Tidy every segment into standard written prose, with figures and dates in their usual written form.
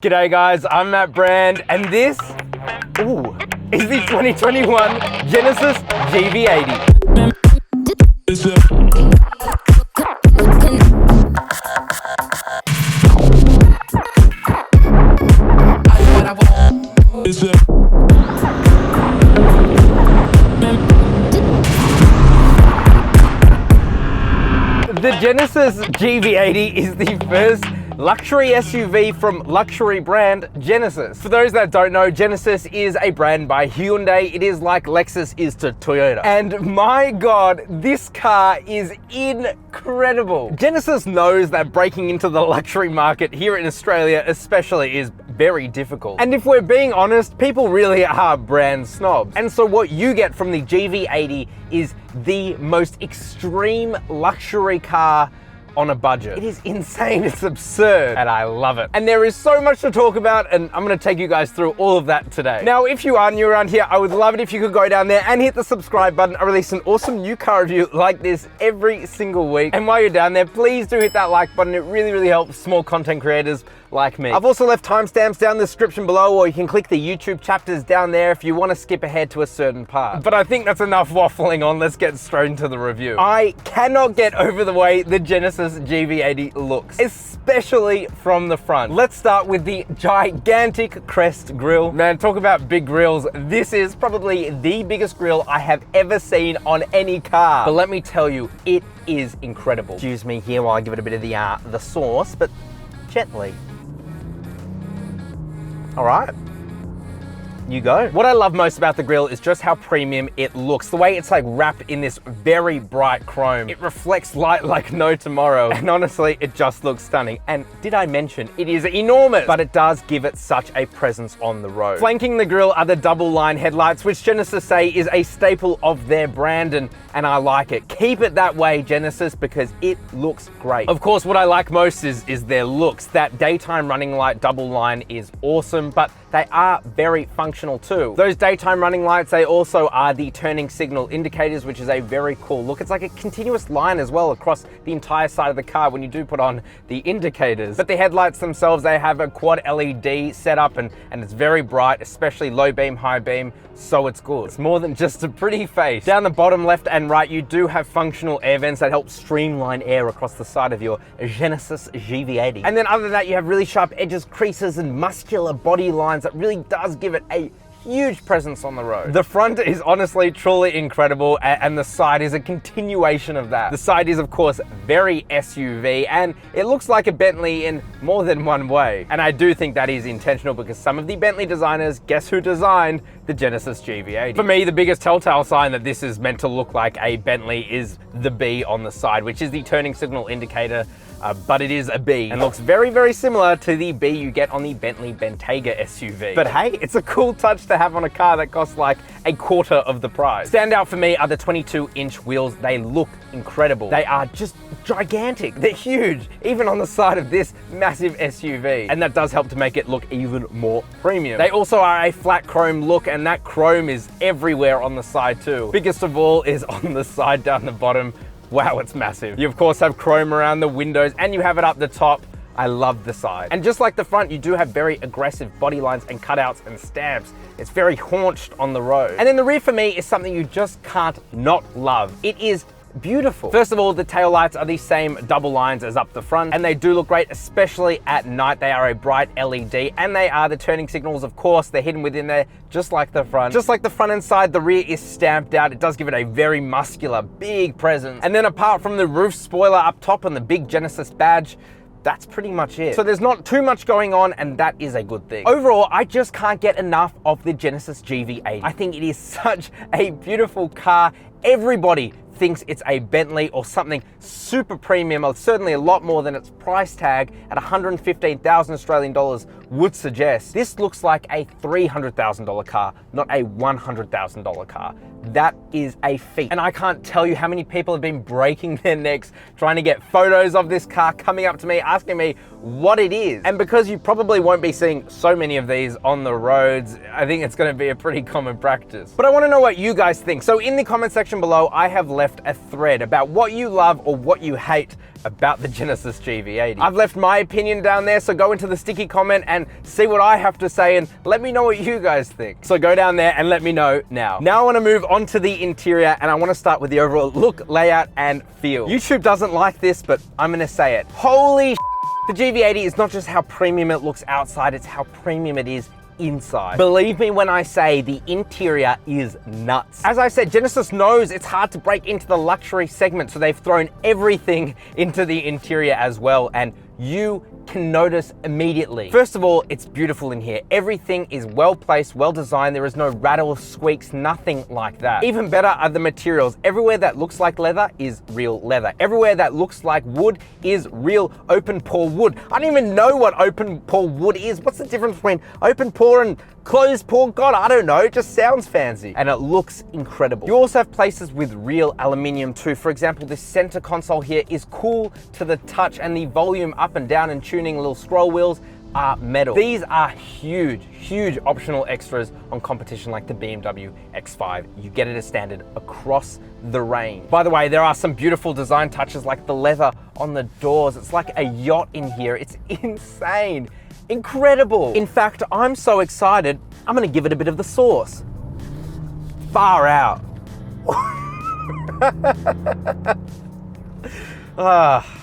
G'day guys, I'm Matt Brand, and this, is the 2021 Genesis GV80. The Genesis GV80 is the first luxury SUV from luxury brand Genesis. For those that don't know, Genesis is a brand by Hyundai. It is like Lexus is to Toyota. And my God, this car is incredible. Genesis knows that breaking into the luxury market here in Australia especially is very difficult. And if we're being honest, people really are brand snobs. And so what you get from the GV80 is the most extreme luxury car on a budget. It is insane, it's absurd, and I love it. And there is so much to talk about, and I'm gonna take you guys through all of that today. Now, if you are new around here, I would love it if you could go down there and hit the subscribe button. I release an awesome new car review like this every single week. And while you're down there, please do hit that like button. It really, really helps small content creators like me. I've also left timestamps down in the description below, or you can click the YouTube chapters down there if you want to skip ahead to a certain part. But I think that's enough waffling on. Let's get straight into the review. I cannot get over the way the Genesis GV80 looks, especially from the front. Let's start with the gigantic crest grille. Man, talk about big grills. This is probably the biggest grille I have ever seen on any car. But let me tell you, it is incredible. Excuse me here while I give it a bit of the sauce, but gently. All right, you go. What I love most about the grille is just how premium it looks. The way it's like wrapped in this very bright chrome. It reflects light like no tomorrow. And honestly, it just looks stunning. And did I mention, it is enormous, but it does give it such a presence on the road. Flanking the grille are the double line headlights, which Genesis say is a staple of their brand, and I like it. Keep it that way, Genesis, because it looks great. Of course, what I like most is their looks. That daytime running light double line is awesome, but they are very functional too. Those daytime running lights, they also are the turning signal indicators, which is a very cool look. It's like a continuous line as well across the entire side of the car when you do put on the indicators. But the headlights themselves, they have a quad LED setup, and it's very bright, especially low beam, high beam, so it's good. It's more than just a pretty face. Down the bottom left and right, you do have functional air vents that help streamline air across the side of your Genesis GV80. And then other than that, you have really sharp edges, creases, and muscular body lines that really does give it a huge presence on the road. The front is honestly truly incredible, and the side is a continuation of that. The side is of course very SUV, and it looks like a Bentley in more than one way. And I do think that is intentional, because some of the Bentley designers, guess who designed the Genesis GV80? For me, the biggest telltale sign that this is meant to look like a Bentley is the B on the side, which is the turning signal indicator. But it is a B and looks very, very similar to the B you get on the Bentley Bentayga SUV. But hey, it's a cool touch to have on a car that costs like a quarter of the price. Standout for me are the 22-inch wheels. They look incredible. They are just gigantic. They're huge, even on the side of this massive SUV. And that does help to make it look even more premium. They also are a flat chrome look, and that chrome is everywhere on the side too. Biggest of all is on the side down the bottom. Wow, it's massive. You of course have chrome around the windows, and you have it up the top. I love the side. And just like the front, you do have very aggressive body lines and cutouts and stamps. It's very haunched on the road. And then the rear for me is something you just can't not love. It is beautiful. First of all, the taillights are the same double lines as up the front, and they do look great, especially at night. They are a bright LED, and they are the turning signals, of course. They're hidden within there, just like the front. Just like the front and side, the rear is stamped out. It does give it a very muscular, big presence. And then apart from the roof spoiler up top and the big Genesis badge, that's pretty much it. So there's not too much going on, and that is a good thing. Overall, I just can't get enough of the Genesis GV80. I think it is such a beautiful car. Everybody thinks it's a Bentley or something super premium, or certainly a lot more than its price tag at 115,000 Australian dollars would suggest. This looks like a $300,000 car, not a $100,000 car. That is a feat. And I can't tell you how many people have been breaking their necks trying to get photos of this car, coming up to me, asking me what it is. And because you probably won't be seeing so many of these on the roads, I think it's gonna be a pretty common practice. But I wanna know what you guys think. So in the comment section below, I have left left a thread about what you love or what you hate about the Genesis GV80. I've left my opinion down there, so go into the sticky comment and see what I have to say and let me know what you guys think. So go down there and let me know now. Now I want to move on to the interior, and I want to start with the overall look, layout, and feel. YouTube doesn't like this, but I'm going to say it. Holy the GV80 is not just how premium it looks outside, it's how premium it is inside. Believe me when I say the interior is nuts. As I said, Genesis knows it's hard to break into the luxury segment, so they've thrown everything into the interior as well, and you can notice immediately. First of all, it's beautiful in here. Everything is well placed, well designed. There is no rattles, squeaks, nothing like that. Even better are the materials. Everywhere that looks like leather is real leather. Everywhere that looks like wood is real open pore wood. I don't even know what open pore wood is. What's the difference between open pore and closed pore? God, I don't know. It just sounds fancy and it looks incredible. You also have places with real aluminium too. For example, this center console here is cool to the touch, and the volume up and down and tuning little scroll wheels are metal. These are huge, huge optional extras on competition like the BMW X5. You get it as standard across the range. By the way, there are some beautiful design touches like the leather on the doors. It's like a yacht in here. It's insane. Incredible. In fact, I'm so excited, I'm gonna give it a bit of the sauce. Far out.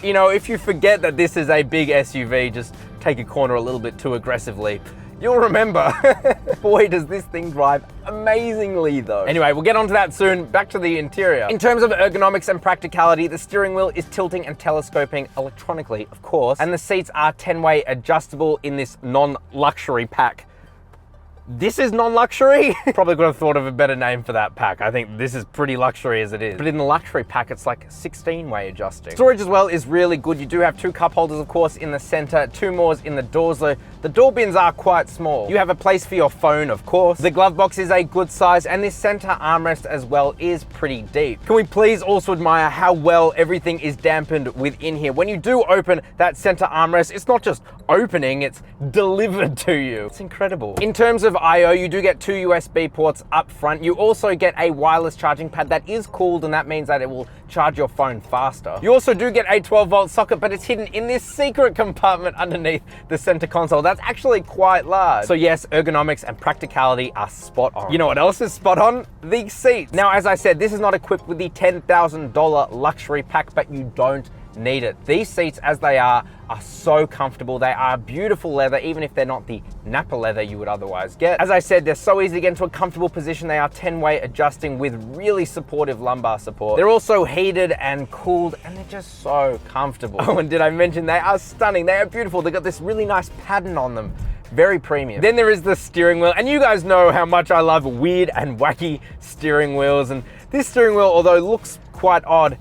You know, if you forget that this is a big SUV, just take a corner a little bit too aggressively, you'll remember. Boy, does this thing drive amazingly though. Anyway, we'll get onto that soon. Back to the interior. In terms of ergonomics and practicality, the steering wheel is tilting and telescoping electronically, of course, and the seats are 10-way adjustable in this non-luxury pack. This is non-luxury? Probably could have thought of a better name for that pack. I think this is pretty luxury as it is. But in the luxury pack, it's like 16-way adjusting. Storage as well is really good. You do have 2 cup holders, of course, in the center, 2 more in the doors, though the door bins are quite small. You have a place for your phone, of course. The glove box is a good size, and this center armrest as well is pretty deep. Can we please also admire how well everything is dampened within here? When you do open that center armrest, it's not just opening, it's delivered to you. It's incredible. In terms of I/O, you do get 2 USB ports up front. You also get a wireless charging pad that is cooled, and that means that it will charge your phone faster. You also do get a 12-volt socket, but it's hidden in this secret compartment underneath the center console. That's actually quite large. So yes, ergonomics and practicality are spot on. You know what else is spot on? These seats. Now, as I said, this is not equipped with the $10,000 luxury pack, but you don't need it. These seats, as they are so comfortable. They are beautiful leather, even if they're not the Napa leather you would otherwise get. As I said, they're so easy to get into a comfortable position. They are 10-way adjusting with really supportive lumbar support. They're also heated and cooled, and they're just so comfortable. Oh, and did I mention they are stunning? They are beautiful. They've got this really nice pattern on them. Very premium. Then there is the steering wheel, and you guys know how much I love weird and wacky steering wheels, and this steering wheel, although looks quite odd,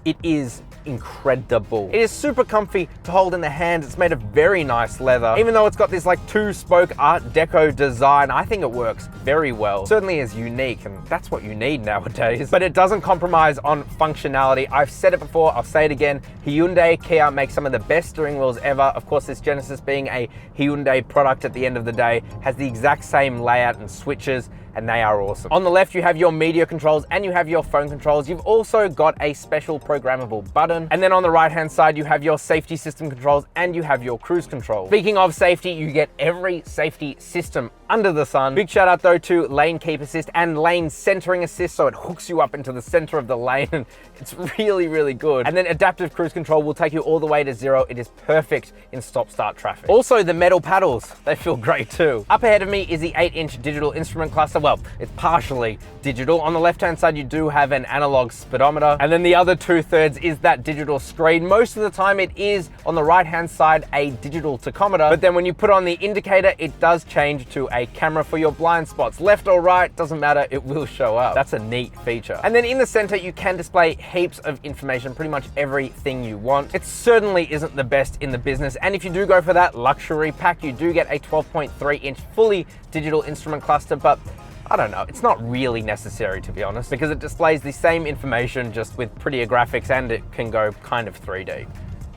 it is incredible. It is super comfy to hold in the hands. It's made of very nice leather. Even though it's got this like 2-spoke Art Deco design, I think it works very well. Certainly is unique, and that's what you need nowadays. But it doesn't compromise on functionality. I've said it before, I'll say it again. Hyundai, Kia make some of the best steering wheels ever. Of course, this Genesis, being a Hyundai product at the end of the day, has the exact same layout and switches, and they are awesome. On the left, you have your media controls and you have your phone controls. You've also got a special programmable button. And then on the right-hand side, you have your safety system controls and you have your cruise control. Speaking of safety, you get every safety system under the sun. Big shout out though to lane keep assist and lane centering assist, so it hooks you up into the center of the lane, and it's really, really good. And then adaptive cruise control will take you all the way to 0. It is perfect in stop-start traffic. Also, the metal paddles, they feel great too. Up ahead of me is the 8-inch digital instrument cluster. Well, it's partially digital. On the left-hand side, you do have an analog speedometer, and then the other 2/3 is that digital screen. Most of the time it is on the right-hand side a digital tachometer, but then when you put on the indicator, it does change to a camera for your blind spots. Left or right, doesn't matter, it will show up. That's a neat feature. And then in the center, you can display heaps of information, pretty much everything you want. It certainly isn't the best in the business, and if you do go for that luxury pack, you do get a 12.3-inch fully digital instrument cluster, but I don't know, it's not really necessary, to be honest, because it displays the same information just with prettier graphics, and it can go kind of 3D.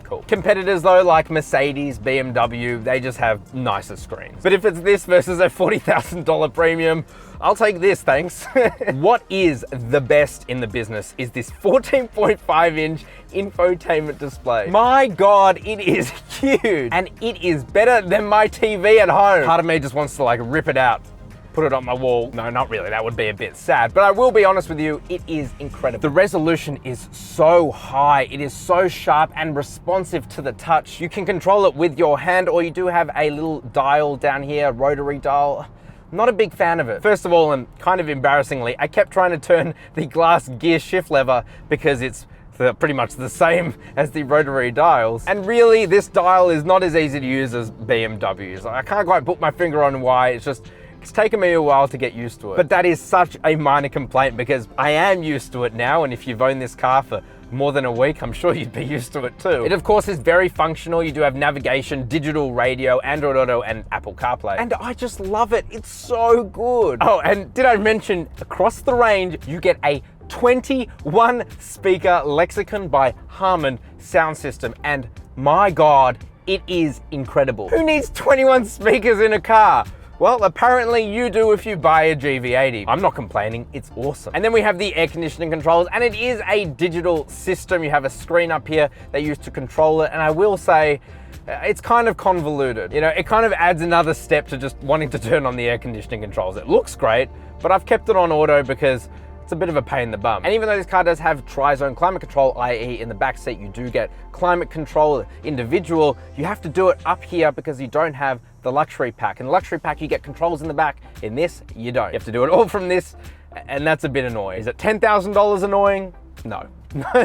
cool. Competitors though, like Mercedes, BMW, they just have nicer screens. But if it's this versus a $40,000 premium, I'll take this, thanks. What is the best in the business is this 14.5-inch infotainment display. My God, it is huge. And it is better than my TV at home. Part of me just wants to like rip it out, put it on my wall. No, not really, that would be a bit sad. But I will be honest with you, it is incredible. The resolution is so high, it is so sharp and responsive to the touch. You can control it with your hand, or you do have a little dial down here, rotary dial. Not a big fan of it. First of all, and kind of embarrassingly, I kept trying to turn the glass gear shift lever because it's pretty much the same as the rotary dials. And really, this dial is not as easy to use as BMW's. I can't quite put my finger on why. It's taken me a while to get used to it. But that is such a minor complaint because I am used to it now, and if you've owned this car for more than a week, I'm sure you'd be used to it too. It of course is very functional. You do have navigation, digital radio, Android Auto, and Apple CarPlay. And I just love it. It's so good. Oh, and did I mention across the range, you get a 21 speaker Lexicon by Harman sound system. And my God, it is incredible. Who needs 21 speakers in a car? Well, apparently you do if you buy a GV80. I'm not complaining, it's awesome. And then we have the air conditioning controls, and it is a digital system. You have a screen up here that you use to control it, and I will say, it's kind of convoluted. You know, it kind of adds another step to just wanting to turn on the air conditioning controls. It looks great, but I've kept it on auto because it's a bit of a pain in the bum. And even though this car does have tri-zone climate control, i.e. in the back seat, you do get climate control individual, you have to do it up here because you don't have the luxury pack. In the luxury pack, you get controls in the back. In this, you don't. You have to do it all from this, and that's a bit annoying. Is it $10,000 annoying? No.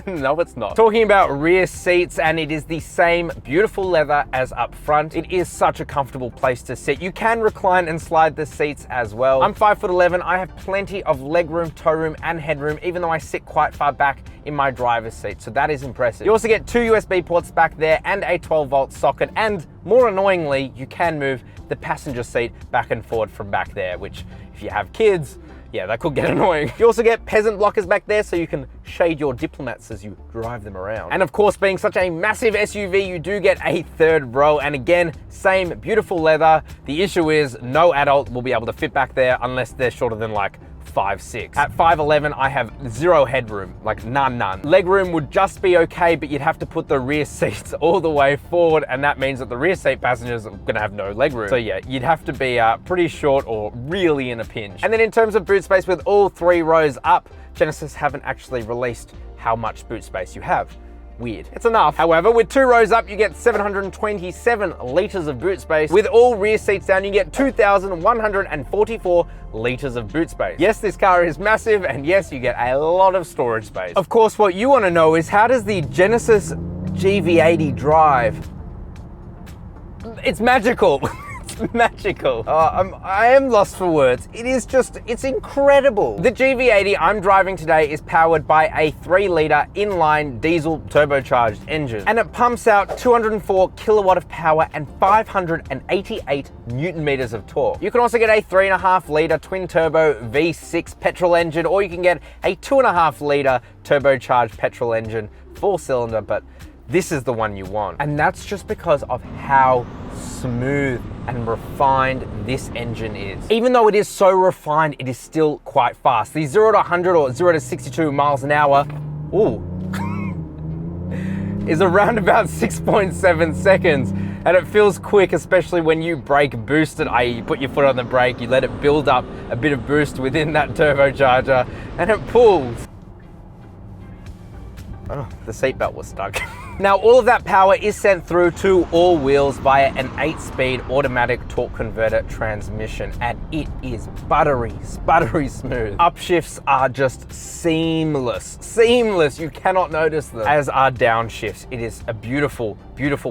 No, it's not. Talking about rear seats, and it is the same beautiful leather as up front. It is such a comfortable place to sit. You can recline and slide the seats as well. I'm 5'11". I have plenty of leg room, toe room, and headroom, even though I sit quite far back in my driver's seat, so that is impressive. You also get 2 USB ports back there and a 12-volt socket, and more annoyingly, you can move the passenger seat back and forward from back there, which if you have kids, yeah, that could get annoying. You also get peasant blockers back there so you can shade your diplomats as you drive them around. And of course, being such a massive SUV, you do get a third row. And again, same beautiful leather. The issue is no adult will be able to fit back there unless they're shorter than like 5'6". At 5'11", I have zero headroom, like none. Legroom would just be okay, but you'd have to put the rear seats all the way forward, and that means that the rear seat passengers are gonna have no legroom. So yeah, you'd have to be pretty short or really in a pinch. And then in terms of boot space, with all 3 rows up, Genesis haven't actually released how much boot space you have. Weird. It's enough. However, with 2 rows up, you get 727 liters of boot space. With all rear seats down, you get 2,144 liters of boot space. Yes, this car is massive, and yes, you get a lot of storage space. Of course, what you want to know is, how does the Genesis GV80 drive? It's magical. Magical. I am lost for words. It's incredible. The GV80 I'm driving today is powered by a 3-liter inline diesel turbocharged engine, and it pumps out 204 kilowatt of power and 588 Newton meters of torque. You can also get a 3.5-liter twin turbo V6 petrol engine, or you can get a 2.5-liter turbocharged petrol engine, 4-cylinder, but this is the one you want. And that's just because of how smooth and refined this engine is. Even though it is so refined, it is still quite fast. The 0 to 100 or 0 to 62 miles an hour, is around about 6.7 seconds. And it feels quick, especially when you brake boosted, i.e. you put your foot on the brake, you let it build up a bit of boost within that turbocharger, and it pulls. Oh, the seatbelt was stuck. Now, all of that power is sent through to all wheels via an 8-speed automatic torque converter transmission, and it is buttery smooth. Upshifts are just seamless. You cannot notice them, as are downshifts. It is a beautiful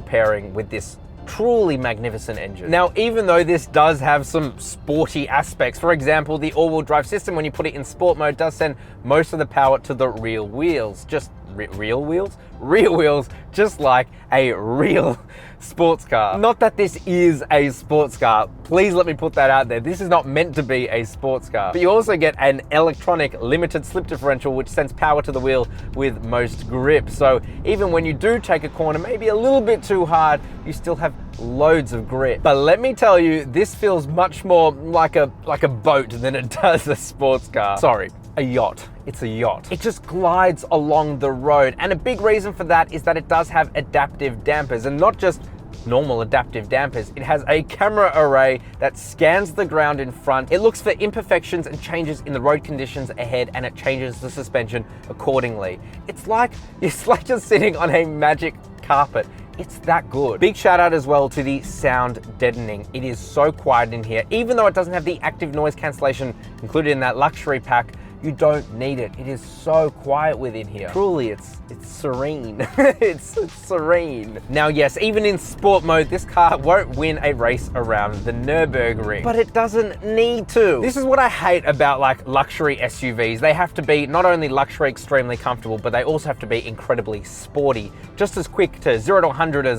pairing with this truly magnificent engine. Now, even though this does have some sporty aspects, for example, the all-wheel drive system, when you put it in sport mode, does send most of the power to the rear wheels. Just real wheels? Rear wheels, just like a real sports car. Not that this is a sports car. Please let me put that out there. This is not meant to be a sports car. But you also get an electronic limited slip differential, which sends power to the wheel with most grip. So even when you do take a corner, maybe a little bit too hard, you still have loads of grip. But let me tell you, this feels much more like a boat than it does a sports car. Sorry, a yacht. It's a yacht. It just glides along the road. And a big reason for that is that it does have adaptive dampers, and not just normal adaptive dampers. It has a camera array that scans the ground in front. It looks for imperfections and changes in the road conditions ahead, and it changes the suspension accordingly. It's like you're sitting on a magic carpet. It's that good. Big shout out as well to the sound deadening. It is so quiet in here. Even though it doesn't have the active noise cancellation included in that luxury pack, you don't need it. It is so quiet within here. Truly, it's serene. it's serene. Now, yes, even in sport mode, this car won't win a race around the Nürburgring, but it doesn't need to. This is what I hate about like luxury SUVs. They have to be not only luxury, extremely comfortable, but they also have to be incredibly sporty. Just as quick to 0 to 100 as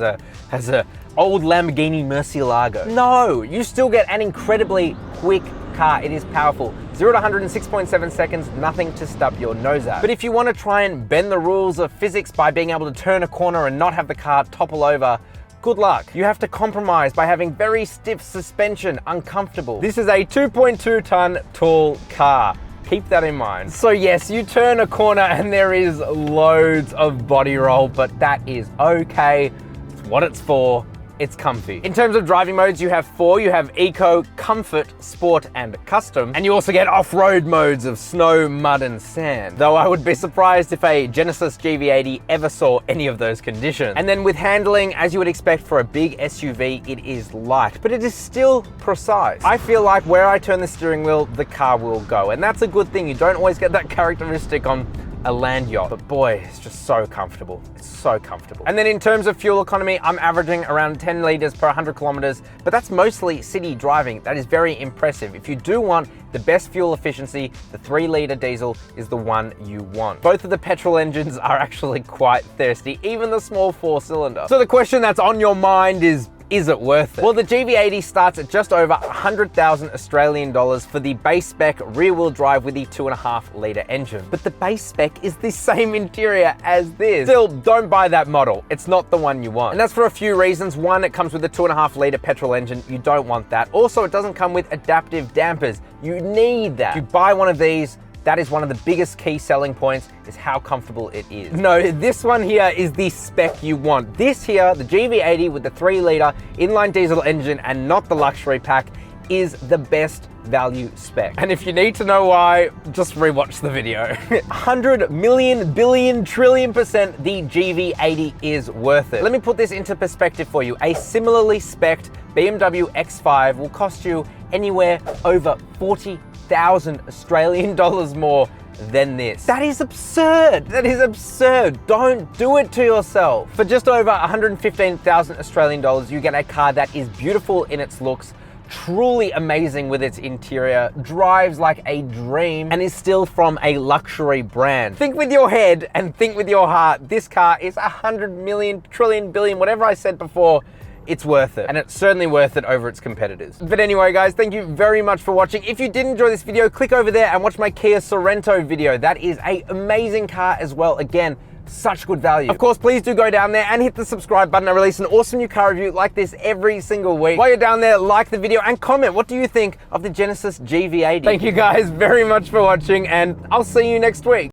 a old Lamborghini Murcielago. No, you still get an incredibly quick car. It is powerful. 0 to 100 in 6.7 seconds, nothing to stub your nose at. But if you want to try and bend the rules of physics by being able to turn a corner and not have the car topple over, good luck. You have to compromise by having very stiff suspension, uncomfortable. This is a 2.2 ton tall car. Keep that in mind. So yes, you turn a corner and there is loads of body roll, but that is okay. It's what it's for. It's comfy. In terms of driving modes, you have 4. You have Eco, Comfort, Sport, and Custom. And you also get off-road modes of snow, mud, and sand. Though I would be surprised if a Genesis GV80 ever saw any of those conditions. And then with handling, as you would expect for a big SUV, it is light, but it is still precise. I feel like where I turn the steering wheel, the car will go. And that's a good thing. You don't always get that characteristic on a land yacht, but boy, it's just so comfortable. It's so comfortable. And then in terms of fuel economy, I'm averaging around 10 liters per 100 kilometers, but that's mostly city driving. That is very impressive. If you do want the best fuel efficiency, the 3-liter diesel is the one you want. Both of the petrol engines are actually quite thirsty, even the small 4-cylinder. So the question that's on your mind is it worth it? Well, the GV80 starts at just over 100,000 Australian dollars for the base spec rear-wheel drive with the 2.5-litre engine. But the base spec is the same interior as this. Still, don't buy that model. It's not the one you want. And that's for a few reasons. One, it comes with a 2.5-litre petrol engine. You don't want that. Also, it doesn't come with adaptive dampers. You need that. If you buy one of these, that is one of the biggest key selling points, is how comfortable it is. No, this one here is the spec you want. This here, the GV80 with the 3-litre inline diesel engine and not the luxury pack, is the best value spec. And if you need to know why, just rewatch the video. 100 million, billion, trillion%, the GV80 is worth it. Let me put this into perspective for you. A similarly spec'd BMW X5 will cost you anywhere over 40,000 Australian dollars more than this. That is absurd. That is absurd. Don't do it to yourself. For just over 115,000 Australian dollars, you get a car that is beautiful in its looks, truly amazing with its interior, drives like a dream, and is still from a luxury brand. Think with your head and think with your heart. This car is 100 million, trillion, billion, whatever I said before. It's worth it, and it's certainly worth it over its competitors. But anyway, guys, thank you very much for watching. If you did enjoy this video, click over there and watch my Kia Sorento video. That is an amazing car as well. Again, such good value. Of course, please do go down there and hit the subscribe button. I release an awesome new car review like this every single week. While you're down there, like the video and comment. What do you think of the Genesis GV80? Thank you guys very much for watching, and I'll see you next week.